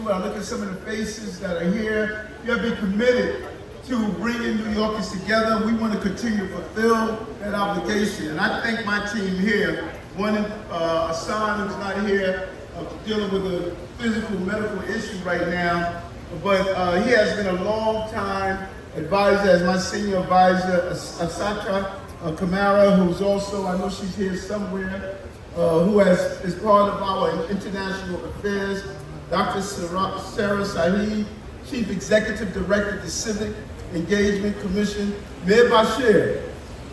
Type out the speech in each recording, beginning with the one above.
you, I look at some of the faces that are here, you have been committed to bringing New Yorkers together. We want to continue to fulfill that obligation. And I thank my team here, one Hassan, who's not here, dealing with a physical medical issue right now, but he has been a long time advisor, as my senior advisor, Asatra Kamara, who's also, I know she's here somewhere, who is part of our international affairs, Dr. Sarah Saeed, Chief Executive Director of the Civic Engagement Commission, Mir Bashir.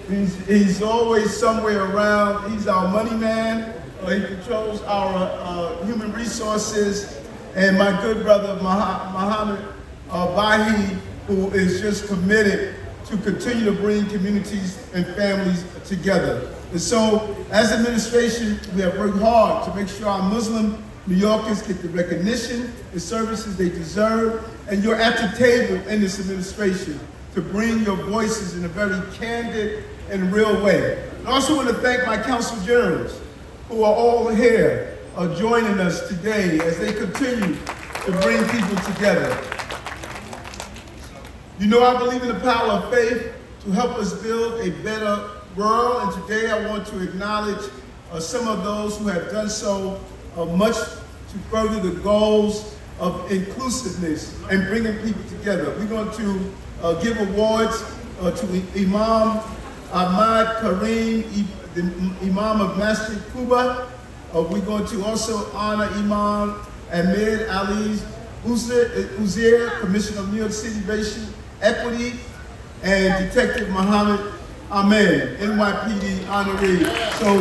He's always somewhere around. He's our money man. He controls our human resources. And my good brother, Mohammed Bahi, who is just committed to continue to bring communities and families together. And so, as administration, we have worked hard to make sure our Muslim New Yorkers get the recognition, the services they deserve, and you're at the table in this administration to bring your voices in a very candid and real way. I also want to thank my council generals who are all here joining us today as they continue to bring people together. You know, I believe in the power of faith to help us build a better world, and today I want to acknowledge some of those who have done so much to further the goals of inclusiveness and bringing people together. We're going to give awards to Imam Ahmad Kareem, the Imam of Masjid Kuba. We're going to also honor Imam Ahmed Ali Uzair, Commissioner of New York City Racial Equity, and Detective Muhammad Ahmed, NYPD honoree. So,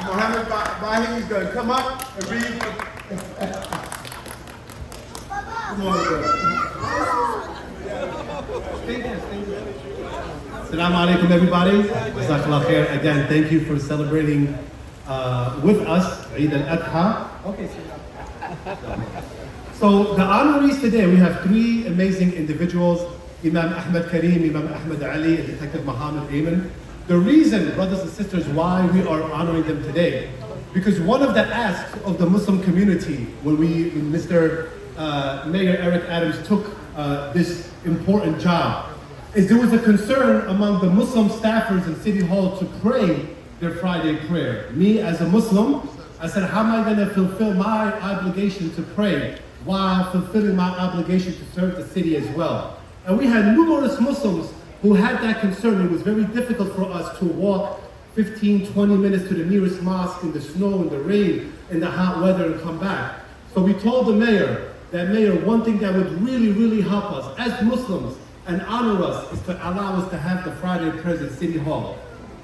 Mohammed Bahi is going to come up and read. Come on, Assalamu alaikum, everybody. Jazakallah khair. Again, thank you for celebrating with us Eid al-Adha. Okay. So the honorees today, we have three amazing individuals: Imam Ahmad Kareem, Imam Ahmad Ali, and Detective Muhammad Ayman. The reason, brothers and sisters, why we are honoring them today, because one of the asks of the Muslim community when Mr. Mayor Eric Adams took this important job is there was a concern among the Muslim staffers in City Hall to pray their Friday prayer. Me as a Muslim, I said, how am I going to fulfill my obligation to pray while fulfilling my obligation to serve the city as well? And we had numerous Muslims who had that concern. It was very difficult for us to walk 15, 20 minutes to the nearest mosque in the snow, in the rain, in the hot weather and come back. So we told the mayor, one thing that would really, really help us as Muslims and honor us is to allow us to have the Friday prayers at City Hall.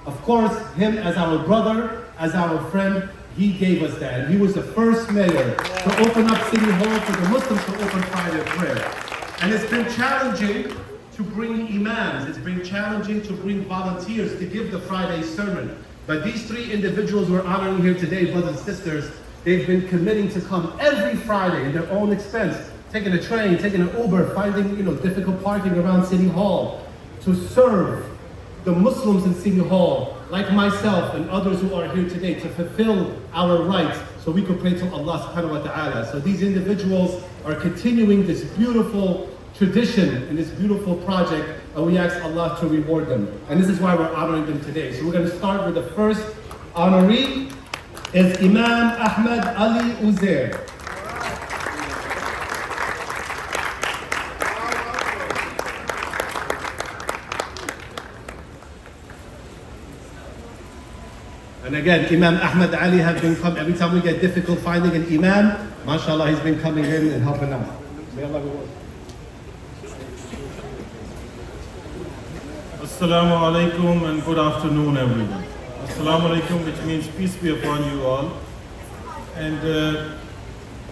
Of course, him as our brother, as our friend, he gave us that. He was the first mayor to open up City Hall for the Muslims to open Friday prayer. And it's been challenging to bring imams, it's been challenging to bring volunteers to give the Friday sermon. But these three individuals we're honoring here today, brothers and sisters, they've been committing to come every Friday at their own expense, taking a train, taking an Uber, finding difficult parking around City Hall to serve the Muslims in City Hall, like myself and others who are here today, to fulfill our rights so we could pray to Allah subhanahu wa ta'ala. So these individuals are continuing this beautiful tradition and this beautiful project, and we ask Allah to reward them. And this is why we're honoring them today. So we're going to start with the first honoree, is Imam Ahmad Ali Uzair. And again, Imam Ahmad Ali has been coming, every time we get difficult finding an Imam, mashallah, he's been coming in and helping out. May Allah reward. Assalamu alaikum and good afternoon, everyone. Assalamu alaikum, which means peace be upon you all. And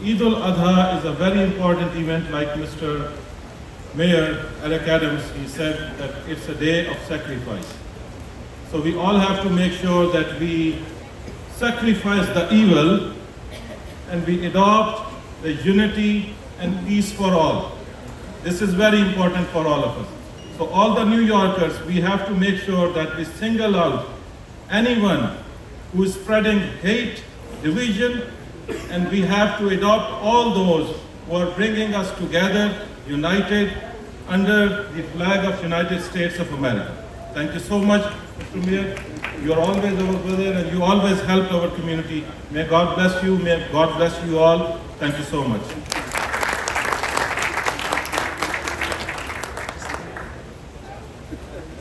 Eid al-Adha is a very important event, like Mr. Mayor Eric Adams, he said that it's a day of sacrifice. So we all have to make sure that we sacrifice the evil and we adopt the unity and peace for all. This is very important for all of us. So all the New Yorkers, we have to make sure that we single out anyone who is spreading hate, division, and we have to adopt all those who are bringing us together, united, under the flag of United States of America. Thank you so much, Mr. Mayor. You are always our brother and you always help our community. May God bless you. May God bless you all. Thank you so much.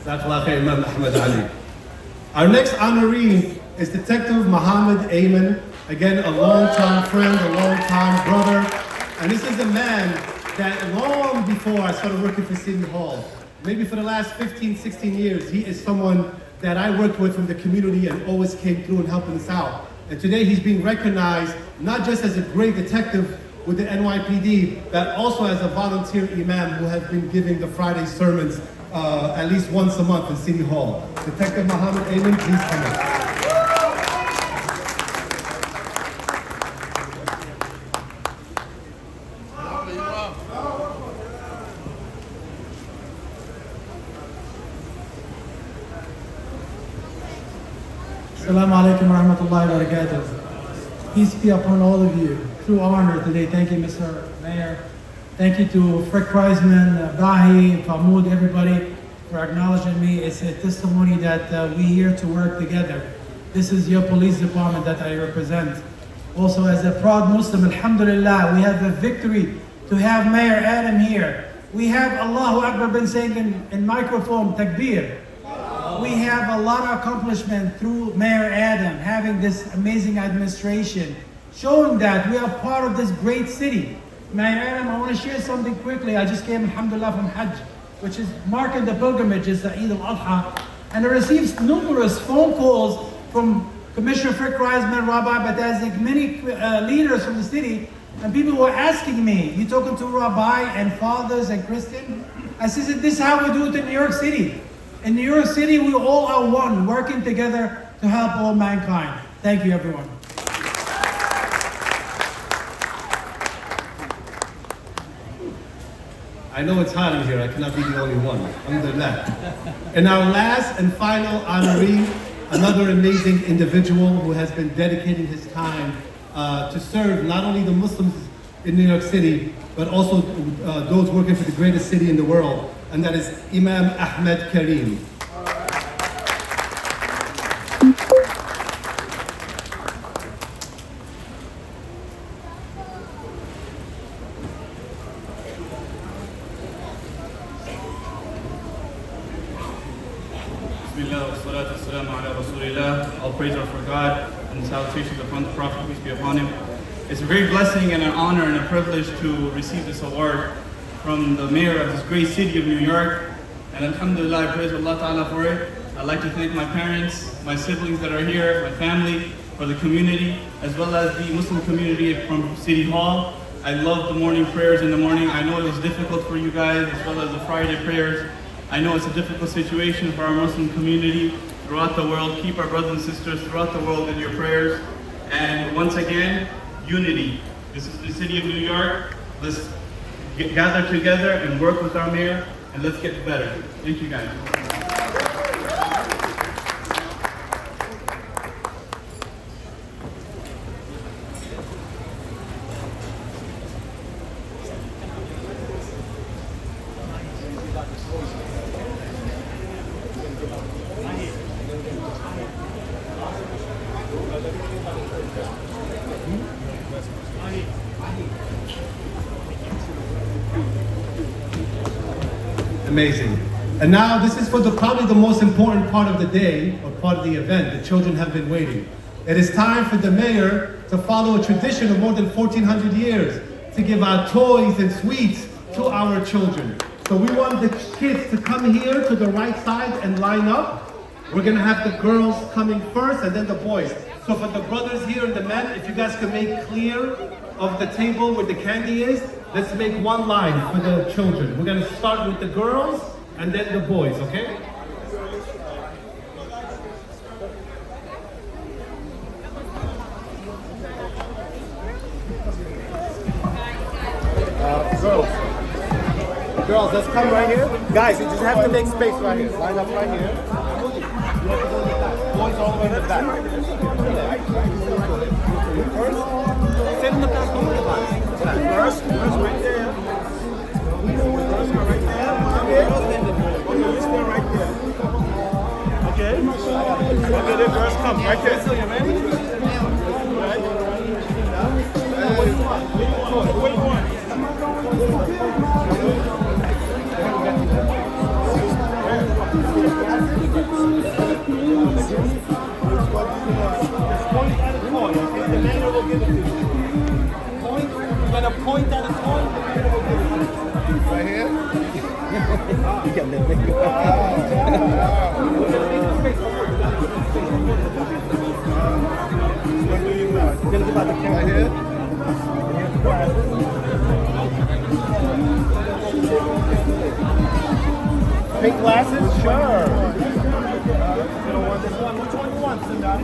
Jazakallah khair, Imam Ahmed Ali. Our next honoree is Detective Muhammad Ayman. Again, a long-time friend, a long-time brother. And this is a man that long before I started working for City Hall, maybe for the last 15, 16 years, he is someone that I worked with from the community and always came through and helping us out. And today he's being recognized not just as a great detective with the NYPD, but also as a volunteer imam who has been giving the Friday sermons at least once a month in City Hall. Detective Muhammad Ayman, please come in. Assalamu alaikum wa rahmatullahi wa barakatuh. Peace be upon all of you. True honor today. Thank you, Mr. Mayor. Thank you to Frick Kreisman, Bahi, Mahmoud, everybody for acknowledging me. It's a testimony that we're here to work together. This is your police department that I represent. Also, as a proud Muslim, alhamdulillah, we have a victory to have Mayor Adam here. We have Allahu Akbar been saying in microphone, takbir. We have a lot of accomplishment through Mayor Adam, having this amazing administration, showing that we are part of this great city. Mayor Adam, I want to share something quickly. I just came, alhamdulillah, from Hajj, which is marking the pilgrimages, the Eid al-Adha, and I received numerous phone calls from Commissioner Frick Kreisman, Rabbi Batazik, many leaders from the city, and people were asking me, you talking to Rabbi and fathers and Christian? I said, this is how we do it in New York City. In New York City, we all are one, working together to help all mankind. Thank you, everyone. I know it's hot in here, I cannot be the only one. Alhamdulillah. And our last and final honoree, another amazing individual who has been dedicating his time to serve not only the Muslims in New York City, but also those working for the greatest city in the world, and that is Imam Ahmed Karim. All praise are for God and salutations upon the Prophet, peace be upon him. It's a great blessing and an honor and a privilege to receive this award from the mayor of this great city of New York. And alhamdulillah, I praise Allah Ta'ala for it. I'd like to thank my parents, my siblings that are here, my family, for the community, as well as the Muslim community from City Hall. I love the morning prayers in the morning. I know it was difficult for you guys, as well as the Friday prayers. I know it's a difficult situation for our Muslim community throughout the world. Keep our brothers and sisters throughout the world in your prayers. And once again, unity. This is the city of New York. Let's gather together and work with our mayor, and let's get better. Thank you guys. Amazing. And now this is for probably the most important part of the day, or part of the event. The children have been waiting. It is time for the mayor to follow a tradition of more than 1,400 years, to give out toys and sweets to our children. So we want the kids to come here to the right side and line up. We're gonna have the girls coming first and then the boys. So for the brothers here and the men, if you guys can make clear of the table where the candy is, let's make one line for the children. We're gonna start with the girls and then the boys, okay? Girls, let's come right here. Guys, you just have to make space right here. Line up right here. You have to go in the back. Boys all the way in the back. First. First right there. First right there. Okay, you stay right there. Okay. Okay, the girls come right there. Right. What do you want? What do you want? Point at a coin, okay? The manager will give it to you. Point, you're gonna point at a coin, the manager will give it to you. Right here? You got that big. What do you want? You're gonna give out the camera. Right here? Pink glasses? Sure. You don't want this one? Which one you want, Sundar?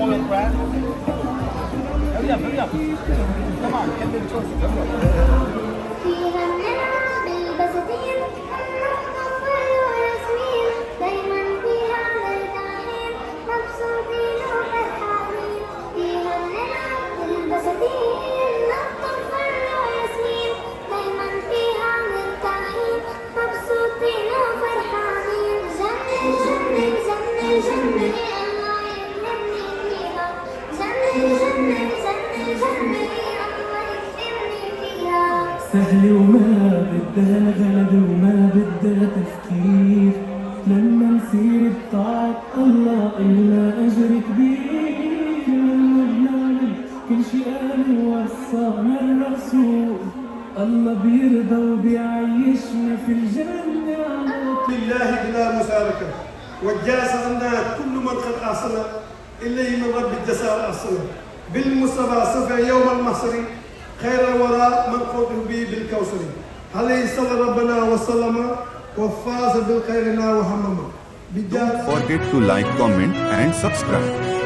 Oil crab? Hurry up, hurry up. Come on, get the choice. Hurry up. فيها النعم بالبساتين النظفر وياسمين دايما فيها مرتاحين مبسوطين وفرحانين فيها النعم بالبساتين النظفر وياسمين دايما فيها مرتاحين مبسوطين وفرحانين جنة جنة جنة جنة الله يكرمني فيها جنة جنة جنة جنة الله يكرمني فيها سهل وما بدها غلب وما بدها تفكير لما نسير بطاعة الله إلنا أجر كبير لما بنعمل كل شي قال ووصانا الرسول الله بيرضى وبيعيشنا في الجنة على طول. لله بلا مساركة والجاس عنا كل من قد أصلنا إليه من رب الجزاء أصلنا بالمصطفى صفى يوم المحصر خير الوراء من قوته به بالكوثر عليه صلى ربنا وسلم وفاز بالخير وهمما Don't forget to like, comment and subscribe.